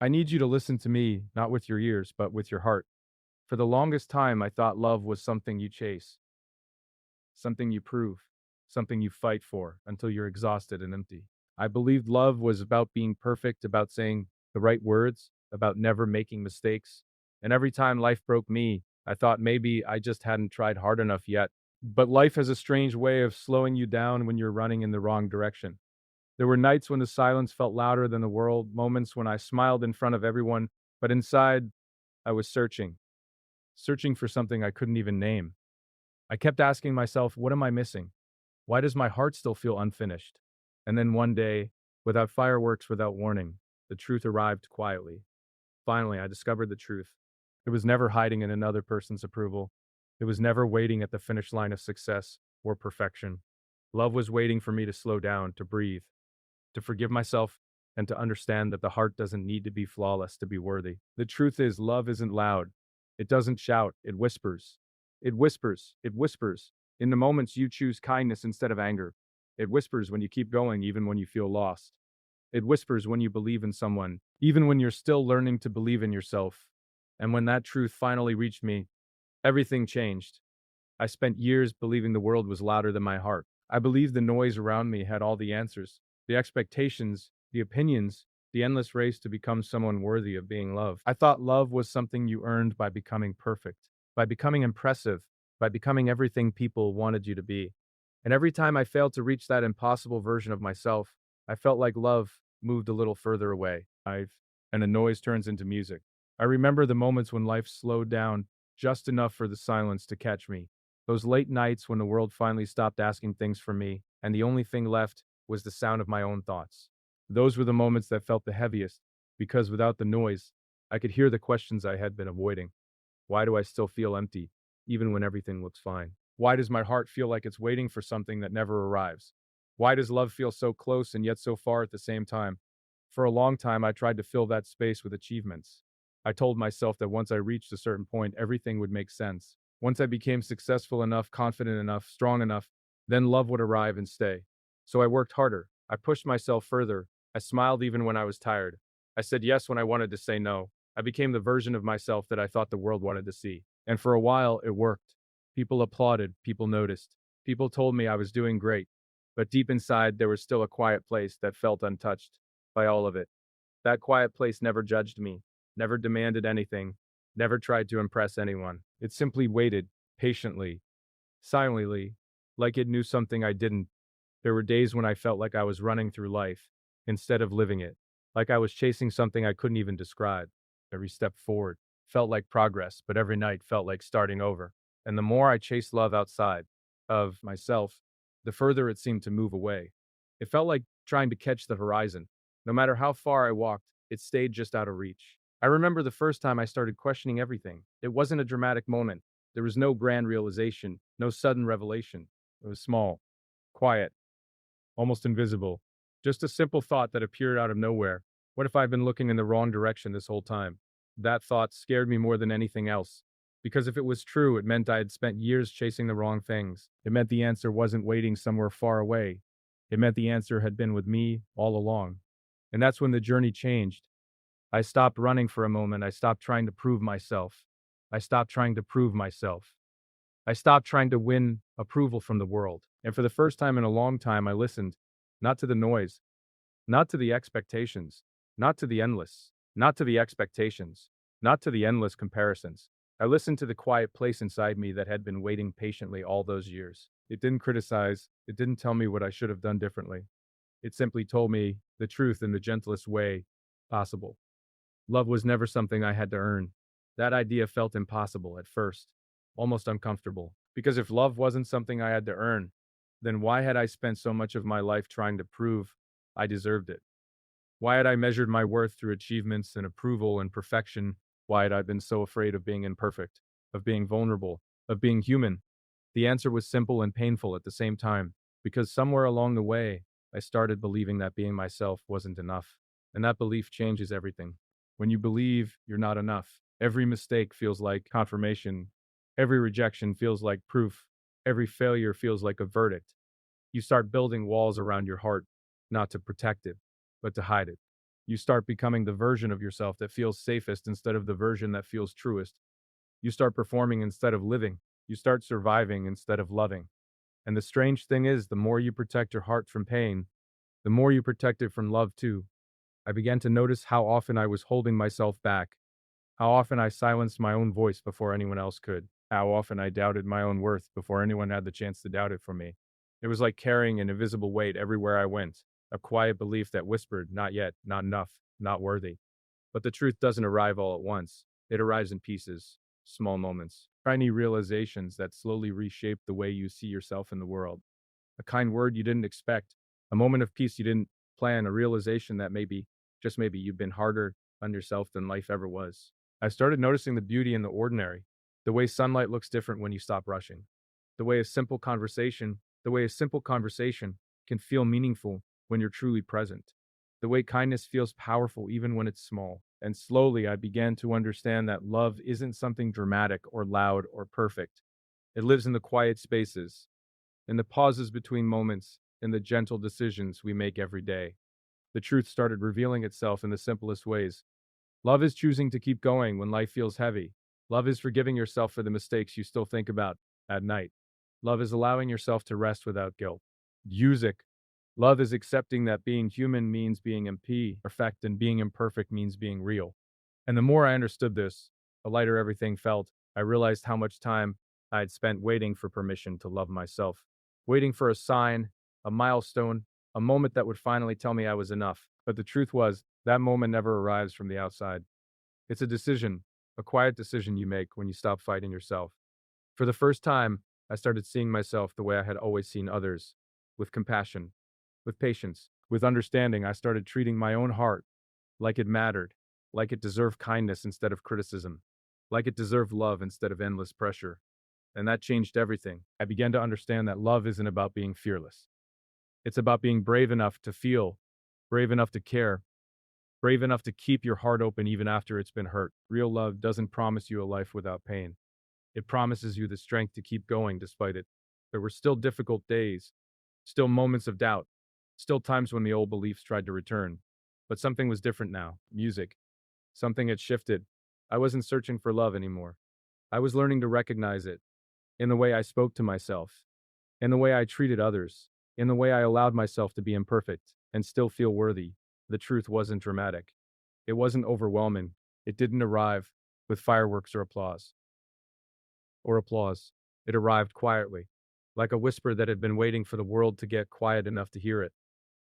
I need you to listen to me, not with your ears, but with your heart. For the longest time, I thought love was something you chase, something you prove, something you fight for until you're exhausted and empty. I believed love was about being perfect, about saying the right words, about never making mistakes. And every time life broke me, I thought maybe I just hadn't tried hard enough yet. But life has a strange way of slowing you down when you're running in the wrong direction. There were nights when the silence felt louder than the world, moments when I smiled in front of everyone, but inside I was searching for something I couldn't even name. I kept asking myself, what am I missing? Why does my heart still feel unfinished? And then one day, without fireworks, without warning, the truth arrived quietly. Finally, I discovered the truth. It was never hiding in another person's approval. It was never waiting at the finish line of success or perfection. Love was waiting for me to slow down, to breathe, to forgive myself, and to understand that the heart doesn't need to be flawless to be worthy. The truth is, love isn't loud. It doesn't shout, it whispers. It whispers, it whispers. In the moments you choose kindness instead of anger. It whispers when you keep going, even when you feel lost. It whispers when you believe in someone, even when you're still learning to believe in yourself. And when that truth finally reached me, everything changed. I spent years believing the world was louder than my heart. I believed the noise around me had all the answers, the expectations, the opinions, the endless race to become someone worthy of being loved. I thought love was something you earned by becoming perfect, by becoming impressive, by becoming everything people wanted you to be. And every time I failed to reach that impossible version of myself, I felt like love moved a little further away. And the noise turns into music. I remember the moments when life slowed down just enough for the silence to catch me, those late nights when the world finally stopped asking things from me, and the only thing left was the sound of my own thoughts. Those were the moments that felt the heaviest, because without the noise, I could hear the questions I had been avoiding. Why do I still feel empty, even when everything looks fine? Why does my heart feel like it's waiting for something that never arrives? Why does love feel so close and yet so far at the same time? For a long time, I tried to fill that space with achievements. I told myself that once I reached a certain point, everything would make sense. Once I became successful enough, confident enough, strong enough, then love would arrive and stay. So I worked harder. I pushed myself further. I smiled even when I was tired. I said yes when I wanted to say no. I became the version of myself that I thought the world wanted to see. And for a while, it worked. People applauded, people noticed. People told me I was doing great. But deep inside, there was still a quiet place that felt untouched by all of it. That quiet place never judged me, never demanded anything, never tried to impress anyone. It simply waited, patiently, silently, like it knew something I didn't. There were days when I felt like I was running through life instead of living it, like I was chasing something I couldn't even describe. Every step forward felt like progress, but every night felt like starting over. And the more I chased love outside of myself, the further it seemed to move away. It felt like trying to catch the horizon. No matter how far I walked, it stayed just out of reach. I remember the first time I started questioning everything. It wasn't a dramatic moment. There was no grand realization, no sudden revelation. It was small, quiet, almost invisible. Just a simple thought that appeared out of nowhere. What if I've been looking in the wrong direction this whole time? That thought scared me more than anything else. Because if it was true, it meant I had spent years chasing the wrong things. It meant the answer wasn't waiting somewhere far away. It meant the answer had been with me all along. And that's when the journey changed. I stopped running for a moment. I stopped trying to prove myself. I stopped trying to prove myself. I stopped trying to win approval from the world. And for the first time in a long time, I listened, not to the noise, not to the expectations, not to the endless, not to the expectations, not to the endless comparisons. I listened to the quiet place inside me that had been waiting patiently all those years. It didn't criticize, it didn't tell me what I should have done differently. It simply told me the truth in the gentlest way possible. Love was never something I had to earn. That idea felt impossible at first, almost uncomfortable. Because if love wasn't something I had to earn, then why had I spent so much of my life trying to prove I deserved it? Why had I measured my worth through achievements and approval and perfection? Why had I been so afraid of being imperfect, of being vulnerable, of being human? The answer was simple and painful at the same time, because somewhere along the way, I started believing that being myself wasn't enough. And that belief changes everything. When you believe you're not enough, every mistake feels like confirmation, every rejection feels like proof, every failure feels like a verdict. You start building walls around your heart, not to protect it, but to hide it. You start becoming the version of yourself that feels safest instead of the version that feels truest. You start performing instead of living. You start surviving instead of loving. And the strange thing is, the more you protect your heart from pain, the more you protect it from love too. I began to notice how often I was holding myself back, how often I silenced my own voice before anyone else could, how often I doubted my own worth before anyone had the chance to doubt it for me. It was like carrying an invisible weight everywhere I went, a quiet belief that whispered, not yet, not enough, not worthy. But the truth doesn't arrive all at once. It arrives in pieces, small moments, tiny realizations that slowly reshape the way you see yourself in the world. A kind word you didn't expect, a moment of peace you didn't plan, a realization that maybe, just maybe, you've been harder on yourself than life ever was. I started noticing the beauty in the ordinary, the way sunlight looks different when you stop rushing, the way a simple conversation can feel meaningful when you're truly present, the way kindness feels powerful even when it's small. And slowly I began to understand that love isn't something dramatic or loud or perfect. It lives in the quiet spaces, in the pauses between moments, in the gentle decisions we make every day. The truth started revealing itself in the simplest ways. Love is choosing to keep going when life feels heavy. Love is forgiving yourself for the mistakes you still think about at night. Love is allowing yourself to rest without guilt. Music. Love is accepting that being human means being imperfect and being imperfect means being real. And the more I understood this, the lighter everything felt. I realized how much time I had spent waiting for permission to love myself, waiting for a sign, a milestone, a moment that would finally tell me I was enough. But the truth was, that moment never arrives from the outside. It's a decision, a quiet decision you make when you stop fighting yourself. For the first time, I started seeing myself the way I had always seen others, with compassion, with patience, with understanding. I started treating my own heart like it mattered, like it deserved kindness instead of criticism, like it deserved love instead of endless pressure. And that changed everything. I began to understand that love isn't about being fearless. It's about being brave enough to feel, brave enough to care, brave enough to keep your heart open even after it's been hurt. Real love doesn't promise you a life without pain. It promises you the strength to keep going despite it. There were still difficult days, still moments of doubt, still times when the old beliefs tried to return. But something was different now. Music. Something had shifted. I wasn't searching for love anymore. I was learning to recognize it in the way I spoke to myself, in the way I treated others, in the way I allowed myself to be imperfect and still feel worthy. The truth wasn't dramatic. It wasn't overwhelming. It didn't arrive with fireworks or applause. It arrived quietly, like a whisper that had been waiting for the world to get quiet enough to hear it.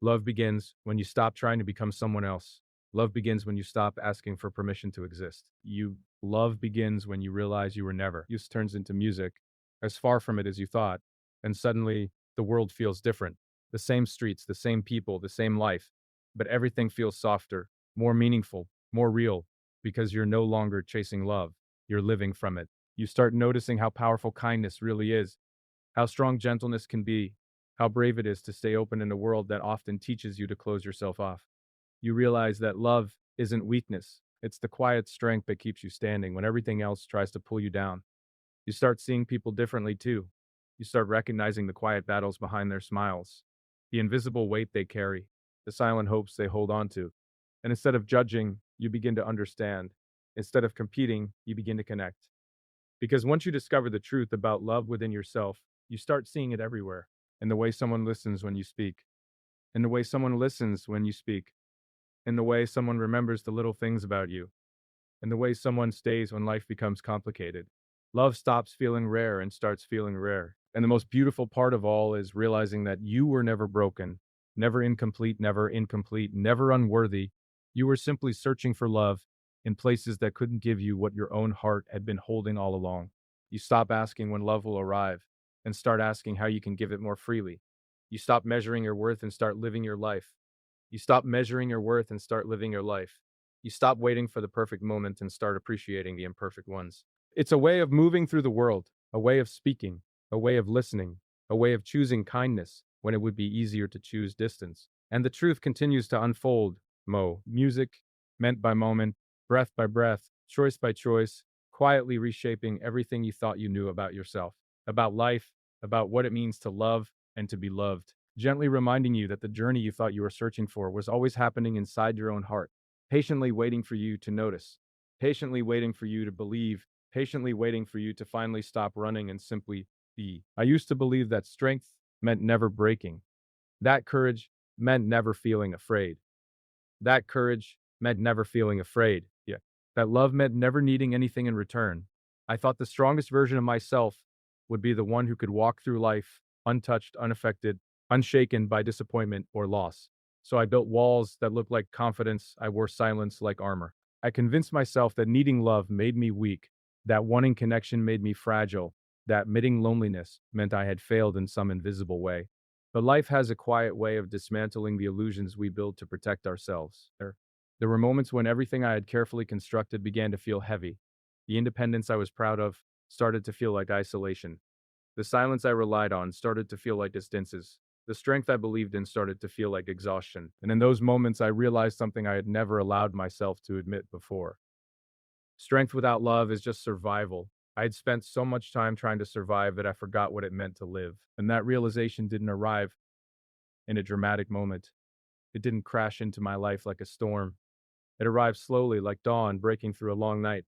Love begins when you stop trying to become someone else. Love begins when you stop asking for permission to exist. Love begins when you realize you were never. Use turns into music, as far from it as you thought, and suddenly the world feels different. The same streets, the same people, the same life, but everything feels softer, more meaningful, more real, because you're no longer chasing love. You're living from it. You start noticing how powerful kindness really is, how strong gentleness can be, how brave it is to stay open in a world that often teaches you to close yourself off. You realize that love isn't weakness, it's the quiet strength that keeps you standing when everything else tries to pull you down. You start seeing people differently too. You start recognizing the quiet battles behind their smiles, the invisible weight they carry, the silent hopes they hold on to. And instead of judging, you begin to understand. Instead of competing, you begin to connect. Because once you discover the truth about love within yourself, you start seeing it everywhere, in the way someone listens when you speak, in the way someone listens when you speak, in the way someone remembers the little things about you, in the way someone stays when life becomes complicated. Love stops feeling rare and starts feeling rare. And the most beautiful part of all is realizing that you were never broken, never incomplete, never unworthy. You were simply searching for love in places that couldn't give you what your own heart had been holding all along. You stop asking when love will arrive and start asking how you can give it more freely. You stop measuring your worth and start living your life. You stop measuring your worth and start living your life. You stop waiting for the perfect moment and start appreciating the imperfect ones. It's a way of moving through the world, a way of speaking, a way of listening, a way of choosing kindness when it would be easier to choose distance. And the truth continues to unfold. Music, meant by moment, breath by breath, choice by choice, quietly reshaping everything you thought you knew about yourself, about life, about what it means to love and to be loved. gently reminding you that the journey you thought you were searching for was always happening inside your own heart, patiently waiting for you to notice, patiently waiting for you to believe, patiently waiting for you to finally stop running and simply be. I used to believe that strength meant never breaking, that courage meant never feeling afraid. That courage meant never feeling afraid. Yeah. That love meant never needing anything in return. I thought the strongest version of myself would be the one who could walk through life untouched, unaffected, unshaken by disappointment or loss. So I built walls that looked like confidence. I wore silence like armor. I convinced myself that needing love made me weak, that wanting connection made me fragile, that admitting loneliness meant I had failed in some invisible way. But life has a quiet way of dismantling the illusions we build to protect ourselves. There were moments when everything I had carefully constructed began to feel heavy. The independence I was proud of started to feel like isolation. The silence I relied on started to feel like distances. The strength I believed in started to feel like exhaustion. And in those moments, I realized something I had never allowed myself to admit before. Strength without love is just survival. I had spent so much time trying to survive that I forgot what it meant to live. And that realization didn't arrive in a dramatic moment. It didn't crash into my life like a storm. It arrived slowly, like dawn breaking through a long night.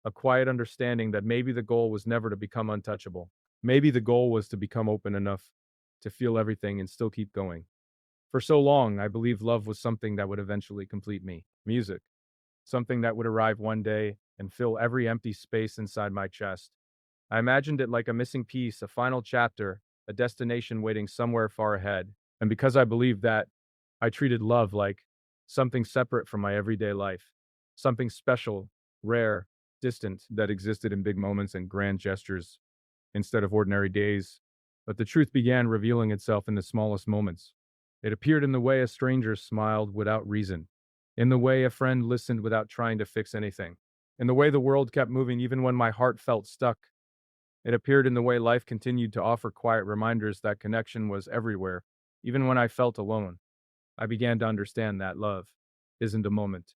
A quiet understanding that maybe the goal was never to become untouchable. Maybe the goal was to become open enough to feel everything and still keep going. For so long, I believed love was something that would eventually complete me. Music, something that would arrive one day and fill every empty space inside my chest. I imagined it like a missing piece, a final chapter, a destination waiting somewhere far ahead. And because I believed that, I treated love like something separate from my everyday life, something special, rare, distant, that existed in big moments and grand gestures instead of ordinary days. But the truth began revealing itself in the smallest moments. It appeared in the way a stranger smiled without reason, in the way a friend listened without trying to fix anything, in the way the world kept moving even when my heart felt stuck. It appeared in the way life continued to offer quiet reminders that connection was everywhere, even when I felt alone. I began to understand that love isn't a moment,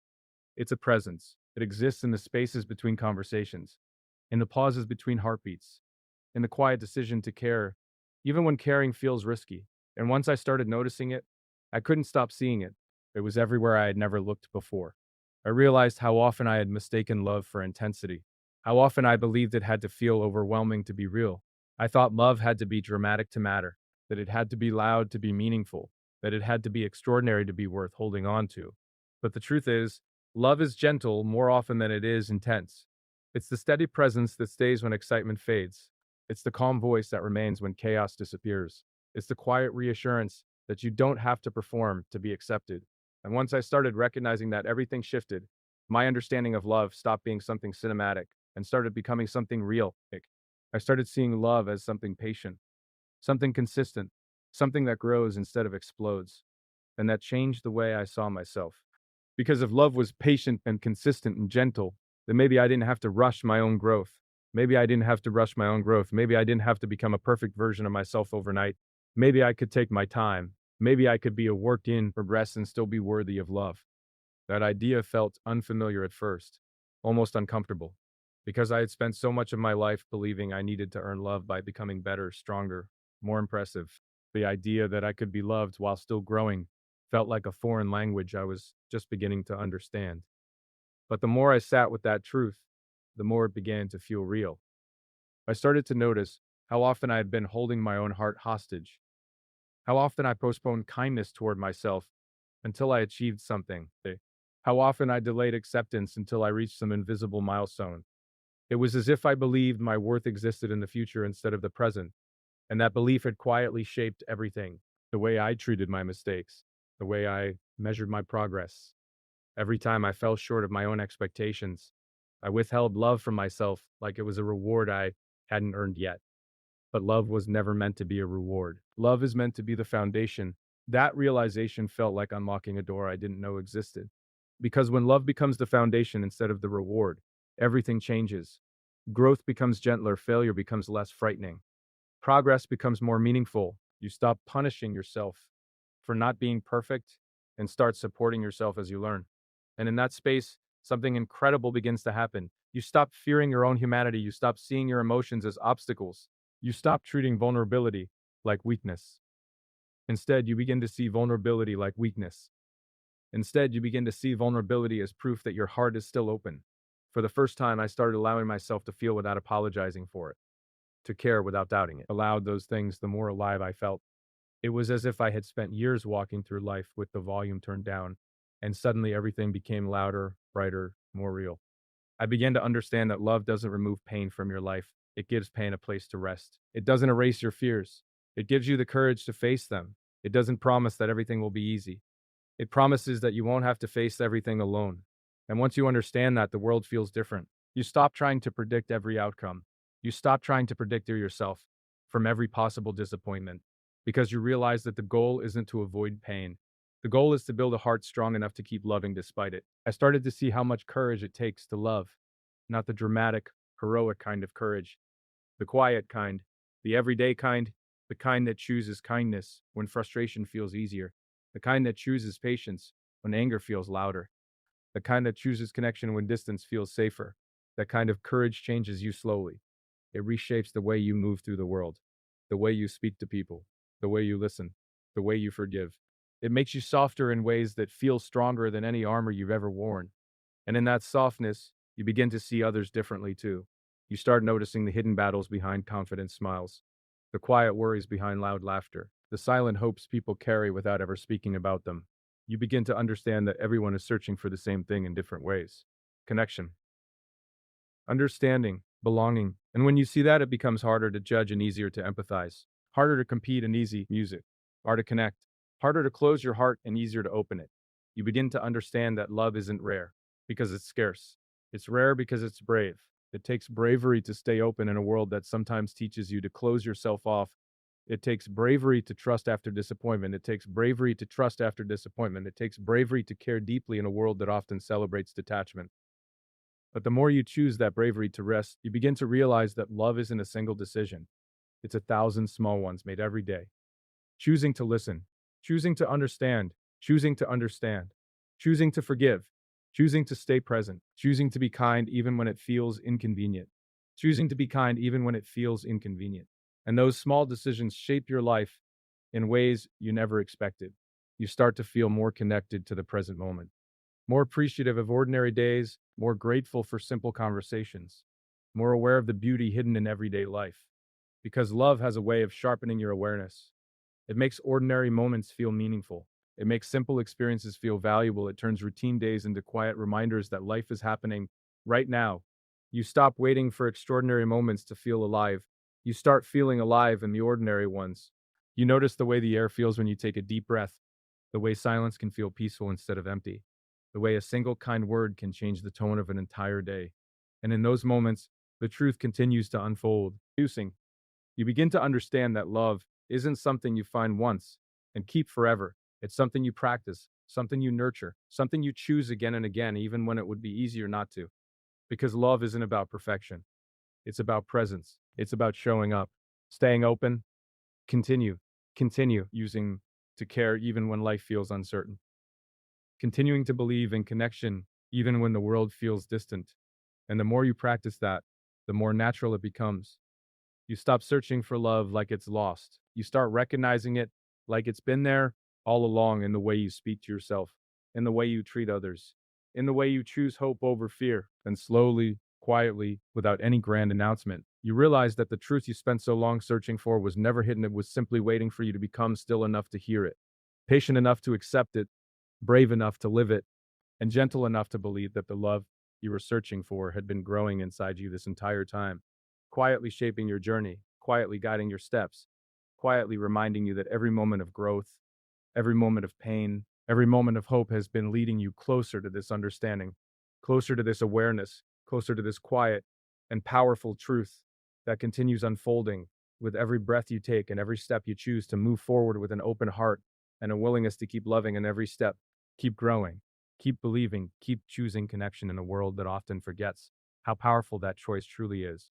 it's a presence. It exists in the spaces between conversations, in the pauses between heartbeats, in the quiet decision to care, even when caring feels risky. And once I started noticing it, I couldn't stop seeing it. It was everywhere I had never looked before. I realized how often I had mistaken love for intensity, how often I believed it had to feel overwhelming to be real. I thought love had to be dramatic to matter, that it had to be loud to be meaningful, that it had to be extraordinary to be worth holding on to. But the truth is, love is gentle more often than it is intense. It's the steady presence that stays when excitement fades. It's the calm voice that remains when chaos disappears. It's the quiet reassurance that you don't have to perform to be accepted. And once I started recognizing that, everything shifted. My understanding of love stopped being something cinematic and started becoming something real. I started seeing love as something patient, something consistent, something that grows instead of explodes. And that changed the way I saw myself. Because if love was patient and consistent and gentle, then maybe I didn't have to rush my own growth. Maybe I didn't have to rush my own growth. Maybe I didn't have to become a perfect version of myself overnight. Maybe I could take my time. Maybe I could be a worked in progress and still be worthy of love. That idea felt unfamiliar at first, almost uncomfortable, because I had spent so much of my life believing I needed to earn love by becoming better, stronger, more impressive. The idea that I could be loved while still growing felt like a foreign language I was just beginning to understand. But the more I sat with that truth, the more it began to feel real. I started to notice how often I had been holding my own heart hostage, how often I postponed kindness toward myself until I achieved something, how often I delayed acceptance until I reached some invisible milestone. It was as if I believed my worth existed in the future instead of the present, and that belief had quietly shaped everything: the way I treated my mistakes, the way I measured my progress. Every time I fell short of my own expectations, I withheld love from myself like it was a reward I hadn't earned yet. But love was never meant to be a reward. Love is meant to be the foundation. That realization felt like unlocking a door I didn't know existed. Because when love becomes the foundation instead of the reward, everything changes. Growth becomes gentler, failure becomes less frightening. Progress becomes more meaningful. You stop punishing yourself for not being perfect and start supporting yourself as you learn. And in that space, something incredible begins to happen. You stop fearing your own humanity. You stop seeing your emotions as obstacles. You stop treating vulnerability like weakness. Instead, you begin to see vulnerability like weakness. Instead, you begin to see vulnerability as proof that your heart is still open. For the first time, I started allowing myself to feel without apologizing for it, to care without doubting it. Allowed those things, the more alive I felt. It was as if I had spent years walking through life with the volume turned down, and suddenly everything became louder, brighter, more real. I began to understand that love doesn't remove pain from your life. It gives pain a place to rest. It doesn't erase your fears. It gives you the courage to face them. It doesn't promise that everything will be easy. It promises that you won't have to face everything alone. And once you understand that, the world feels different. You stop trying to predict every outcome. You stop trying to predict yourself from every possible disappointment because you realize that the goal isn't to avoid pain. The goal is to build a heart strong enough to keep loving despite it. I started to see how much courage it takes to love, not the dramatic, heroic kind of courage, the quiet kind, the everyday kind, the kind that chooses kindness when frustration feels easier, the kind that chooses patience when anger feels louder, the kind that chooses connection when distance feels safer. That kind of courage changes you slowly. It reshapes the way you move through the world, the way you speak to people, the way you listen, the way you forgive. It makes you softer in ways that feel stronger than any armor you've ever worn. And in that softness, you begin to see others differently too. You start noticing the hidden battles behind confident smiles, the quiet worries behind loud laughter, the silent hopes people carry without ever speaking about them. You begin to understand that everyone is searching for the same thing in different ways: connection, understanding, belonging. And when you see that, it becomes harder to judge and easier to empathize, harder to compete and easy music, harder to connect, harder to close your heart and easier to open it. You begin to understand that love isn't rare because it's scarce. It's rare because it's brave. It takes bravery to stay open in a world that sometimes teaches you to close yourself off. It takes bravery to trust after disappointment. It takes bravery to trust after disappointment. It takes bravery to care deeply in a world that often celebrates detachment. But the more you choose that bravery to rest, you begin to realize that love isn't a single decision. It's 1,000 small ones made every day. Choosing to listen, choosing to understand, choosing to understand, choosing to forgive, choosing to stay present, choosing to be kind even when it feels inconvenient, choosing to be kind even when it feels inconvenient. And those small decisions shape your life in ways you never expected. You start to feel more connected to the present moment, more appreciative of ordinary days, more grateful for simple conversations, more aware of the beauty hidden in everyday life. Because love has a way of sharpening your awareness. It makes ordinary moments feel meaningful. It makes simple experiences feel valuable. It turns routine days into quiet reminders that life is happening right now. You stop waiting for extraordinary moments to feel alive. You start feeling alive in the ordinary ones. You notice the way the air feels when you take a deep breath, the way silence can feel peaceful instead of empty, the way a single kind word can change the tone of an entire day. And in those moments, the truth continues to unfold. You begin to understand that love isn't something you find once and keep forever. It's something you practice, something you nurture, something you choose again and again, even when it would be easier not to. Because love isn't about perfection, it's about presence, it's about showing up, staying open, continue, continue using to care even when life feels uncertain, continuing to believe in connection even when the world feels distant. And the more you practice that, the more natural it becomes. You stop searching for love like it's lost. You start recognizing it like it's been there all along in the way you speak to yourself, in the way you treat others, in the way you choose hope over fear. And slowly, quietly, without any grand announcement, you realize that the truth you spent so long searching for was never hidden. It was simply waiting for you to become still enough to hear it, patient enough to accept it, brave enough to live it, and gentle enough to believe that the love you were searching for had been growing inside you this entire time, quietly shaping your journey, quietly guiding your steps, quietly reminding you that every moment of growth, every moment of pain, every moment of hope has been leading you closer to this understanding, closer to this awareness, closer to this quiet and powerful truth that continues unfolding with every breath you take and every step you choose to move forward with an open heart and a willingness to keep loving in every step, keep growing, keep believing, keep choosing connection in a world that often forgets how powerful that choice truly is.